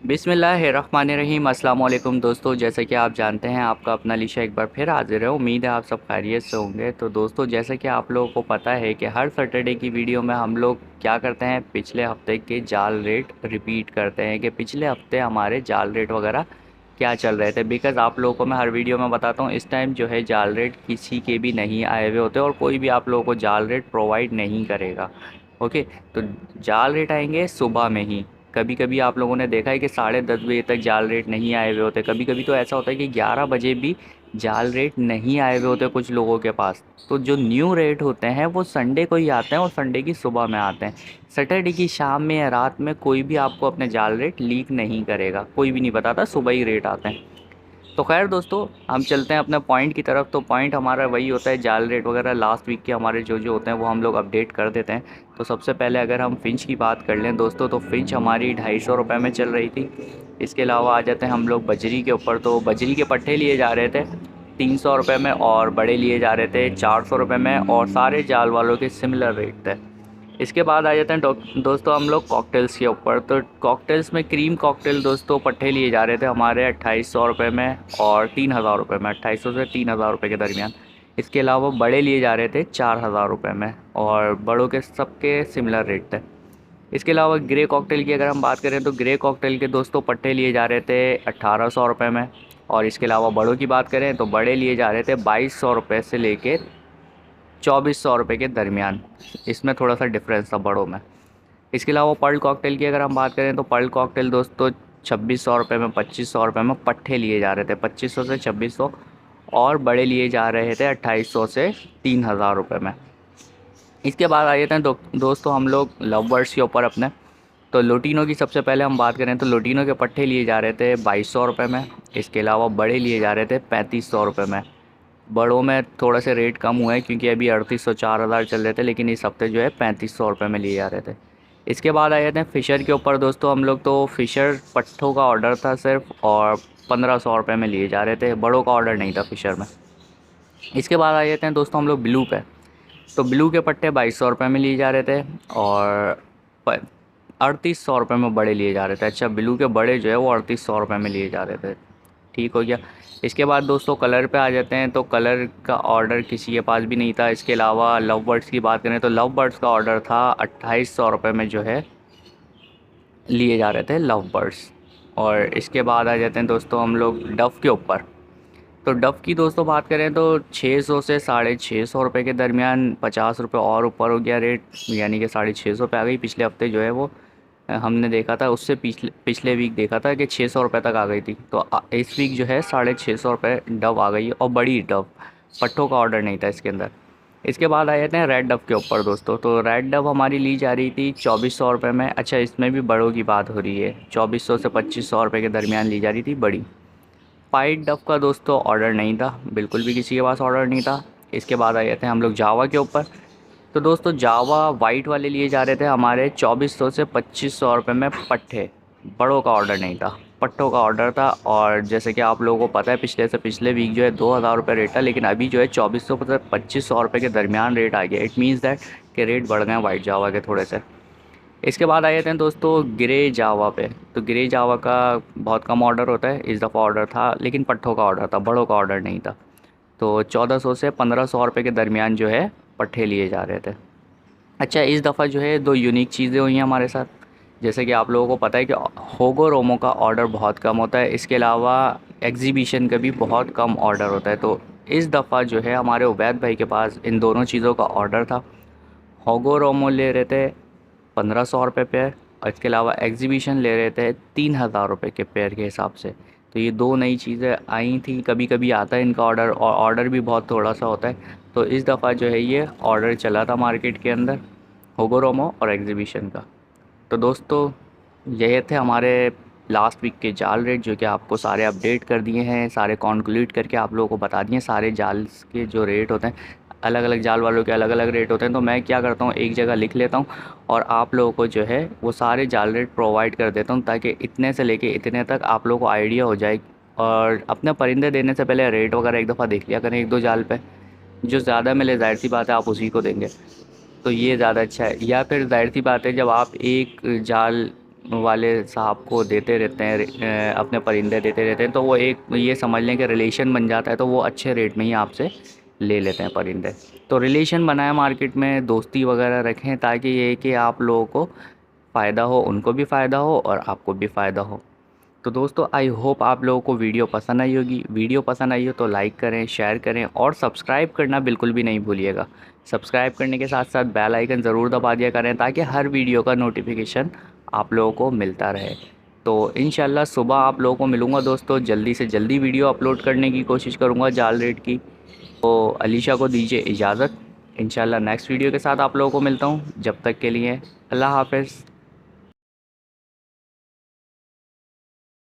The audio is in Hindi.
बिस्मिल्लाहिर्रहमानिर्रहीम। अस्सलाम वालेकुम दोस्तों, जैसा कि आप जानते हैं आपका अपना लिशा एक बार फिर हाजिर है। उम्मीद है आप सब खैरियत से होंगे। तो दोस्तों, जैसा कि आप लोगों को पता है कि हर सैटरडे की वीडियो में हम लोग क्या करते हैं, पिछले हफ्ते के जाल रेट रिपीट करते हैं कि पिछले हफ्ते हमारे जाल रेट वगैरह क्या चल रहे थे। बिकॉज़ आप लोगों को मैं हर वीडियो में बताता हूँ इस टाइम जो है जाल रेट किसी के भी नहीं आए हुए होते और कोई भी आप लोगों को जाल रेट प्रोवाइड नहीं करेगा। ओके। तो जाल रेट आएंगे सुबह में ही। कभी कभी आप लोगों ने देखा है कि 10:30 बजे तक जाल रेट नहीं आए हुए होते। कभी कभी तो ऐसा होता है कि 11 बजे भी जाल रेट नहीं आए हुए होते कुछ लोगों के पास। तो जो न्यू रेट होते हैं वो संडे को ही आते हैं और संडे की सुबह में आते हैं। सैटरडे की शाम में या रात में कोई भी आपको अपने जाल रेट लीक नहीं करेगा, कोई भी नहीं बताता, सुबह ही रेट आते हैं। तो खैर दोस्तों, हम चलते हैं अपने पॉइंट की तरफ। तो पॉइंट हमारा वही होता है, जाल रेट वगैरह लास्ट वीक के हमारे जो होते हैं वो हम लोग अपडेट कर देते हैं। तो सबसे पहले अगर हम फ़िंच की बात कर लें दोस्तों, तो फ़िंच हमारी 250 रुपये में चल रही थी। इसके अलावा आ जाते हैं हम लोग बजरी के ऊपर। तो बजरी के पट्टे लिए जा रहे थे 300 रुपये में और बड़े लिए जा रहे थे 400 रुपये में, और सारे जाल वालों के सिमिलर रेट थे। इसके बाद आ जाते हैं दोस्तों हम लोग कॉकटेल्स के ऊपर। तो कॉकटेल्स में क्रीम कॉकटेल दोस्तों पट्टे लिए जा रहे थे हमारे 2800 रुपये में और 3000 रुपये में, 2800 से 3000 रुपये के दरमियान। इसके अलावा बड़े लिए जा रहे थे 4000 रुपये में और बड़ों के सबके सिमिलर रेट थे। इसके अलावा ग्रे कॉकटेल की अगर हम बात करें तो ग्रे कॉकटेल के दोस्तों पट्टे लिए जा रहे थे 1800 रुपये में। और इसके अलावा बड़ों की बात करें तो बड़े लिए जा रहे थे 2200 रुपये से लेके 2400 रुपये के दरमियान। इसमें थोड़ा सा डिफरेंस था बड़ों में। इसके अलावा पर्ल कॉकटेल की अगर हम बात करें तो पर्ल कॉकटेल दोस्तों 2600 रुपये में 2500 रुपये में पट्टे लिए जा रहे थे, 2500 से 2600, और बड़े लिए जा रहे थे 2800 से 3000 रुपये में। इसके बाद आ जाते हैं दोस्तों हम लोग लव बर्ड्स के ऊपर अपने। तो लोटिनो की सबसे पहले हम बात करें तो लोटिनो के पट्टे लिए जा रहे थे 2200 रुपये में। इसके अलावा बड़े लिए जा रहे थे 3500 रुपये में। बड़ों में थोड़ा से रेट कम हुए हैं क्योंकि अभी 3800 4000 चल रहे थे, लेकिन इस हफ्ते जो है 3500 रुपये में लिए जा रहे थे। इसके बाद आ जाते हैं फ़िशर के ऊपर दोस्तों हम लोग। तो फ़िशर पट्टों का ऑर्डर था सिर्फ और 1500 रुपये में लिए जा रहे थे, बड़ों का ऑर्डर नहीं था फ़िशर में। इसके बाद आ जाते हैं दोस्तों हम लोग ब्लू पे। तो ब्लू के पट्टे 2200 रुपये में लिए जा रहे थे और 3800 रुपये में बड़े लिए जा रहे थे। अच्छा, ब्लू के बड़े जो है वो 3800 रुपये में लिए जा रहे थे। ठीक हो गया। इसके बाद दोस्तों कलर पे आ जाते हैं। तो कलर का ऑर्डर किसी के पास भी नहीं था। इसके अलावा लव बर्ड्स की बात करें तो लव बर्ड्स का ऑर्डर था 2800 रुपये में जो है लिए जा रहे थे लव बर्ड्स। और इसके बाद आ जाते हैं दोस्तों हम लोग डव के ऊपर। तो डव की दोस्तों बात करें तो 600 से 650 रुपये के दरमियान, 50 रुपये और ऊपर हो गया रेट, यानी कि 650 पे आ गई। पिछले हफ्ते जो है वो हमने देखा था, उससे पिछले पिछले वीक देखा था कि 600 रुपये तक आ गई थी। तो इस वीक जो है 650 रुपये डव आ गई है, और बड़ी डव, पट्टों का ऑर्डर नहीं था इसके अंदर। इसके बाद आ जाते हैं रेड डव के ऊपर दोस्तों। तो रेड डव हमारी ली जा रही थी 2400 रुपये में। अच्छा, इसमें भी बड़ों की बात हो रही है, 2400 से 2500 रुपये के दरमियान ली जा रही थी बड़ी। वाइट डव का दोस्तों ऑर्डर नहीं था, बिल्कुल भी किसी के पास ऑर्डर नहीं था। इसके बाद आ जाते हैं हम लोग जावा के ऊपर। तो दोस्तों जावा वाइट वाले लिए जा रहे थे हमारे 2400 से 2500 रुपये में पट्टे, बड़ों का ऑर्डर नहीं था, पट्टों का ऑर्डर था। और जैसे कि आप लोगों को पता है पिछले से पिछले वीक जो है 2000 रुपये रेट था, लेकिन अभी जो है 2400 से 2500 रुपये के दरमियान रेट आ गया। इट मीन्स दैट कि रेट बढ़ गए हैं वाइट जावा के थोड़े से। इसके बाद आ जाते हैं दोस्तों ग्रे जावा पे। तो ग्रे जावा का बहुत कम ऑर्डर होता है, इस दफ़ा ऑर्डर था लेकिन पट्ठों का ऑर्डर था, बड़ों का ऑर्डर नहीं था। तो 1400 से 1500 रुपये के दरमियान जो है पट्ठे लिए जा रहे थे। अच्छा, इस दफ़ा जो है दो यूनिक चीज़ें हुई हैं हमारे साथ। जैसे कि आप लोगों को पता है कि होगो रोमो का ऑर्डर बहुत कम होता है, इसके अलावा एग्जीबिशन का भी बहुत कम ऑर्डर होता है। तो इस दफ़ा जो है हमारे उबैद भाई के पास इन दोनों चीज़ों का ऑर्डर था। होगो रोमो ले रहे थे 1500 रुपये पेयर, और इसके अलावा एग्जीबिशन ले रहे थे 3000 रुपये के पेयर के हिसाब से। तो ये दो नई चीज़ें आई थी। कभी कभी आता है इनका ऑर्डर, और ऑर्डर भी बहुत थोड़ा सा होता है। तो इस दफ़ा जो है ये ऑर्डर चला था मार्केट के अंदर होगो रोमो और एग्जीबिशन का। तो दोस्तों ये थे हमारे लास्ट वीक के जाल रेट, जो कि आपको सारे अपडेट कर दिए हैं, सारे कॉन्क्लूड करके आप लोगों को बता दिए सारे जाल के जो रेट होते हैं। अलग अलग जाल वालों के अलग अलग रेट होते हैं। तो मैं क्या करता हूँ, एक जगह लिख लेता हूँ और आप लोगों को जो है वो सारे जाल रेट प्रोवाइड कर देता हूँ, ताकि इतने से लेके इतने तक आप लोगों को आइडिया हो जाए। और अपने परिंदे देने से पहले रेट वगैरह एक दफ़ा देख लिया करें, एक दो जाल पे जो ज़्यादा मिले ज़ाहिर सी बात है आप उसी को देंगे। तो ये ज़्यादा अच्छा है। या फिर ज़ाहिर सी बात है जब आप एक जाल वाले साहब को देते रहते हैं, अपने परिंदे देते रहते हैं, तो वो एक ये समझ लें कि रिलेशन बन जाता है, तो वो अच्छे रेट में ही आपसे ले लेते हैं परिंदे। तो रिलेशन बनाएं मार्केट में, दोस्ती वगैरह रखें, ताकि ये कि आप लोगों को फ़ायदा हो, उनको भी फ़ायदा हो और आपको भी फ़ायदा हो। तो दोस्तों आई होप आप लोगों को वीडियो पसंद आई होगी। वीडियो पसंद आई हो तो लाइक करें, शेयर करें और सब्सक्राइब करना बिल्कुल भी नहीं भूलिएगा। सब्सक्राइब करने के साथ साथ बेल आइकन ज़रूर दबा दिया करें, ताकि हर वीडियो का नोटिफिकेशन आप लोगों को मिलता रहे। तो इंशाल्लाह सुबह आप लोगों को मिलूँगा दोस्तों, जल्दी से जल्दी वीडियो अपलोड करने की कोशिश करूँगा जाल रेट की। तो अलीशा को दीजिए इजाज़त, इंशाल्लाह नेक्स्ट वीडियो के साथ आप लोगों को मिलता हूँ। जब तक के लिए अल्लाह हाफ़िज़।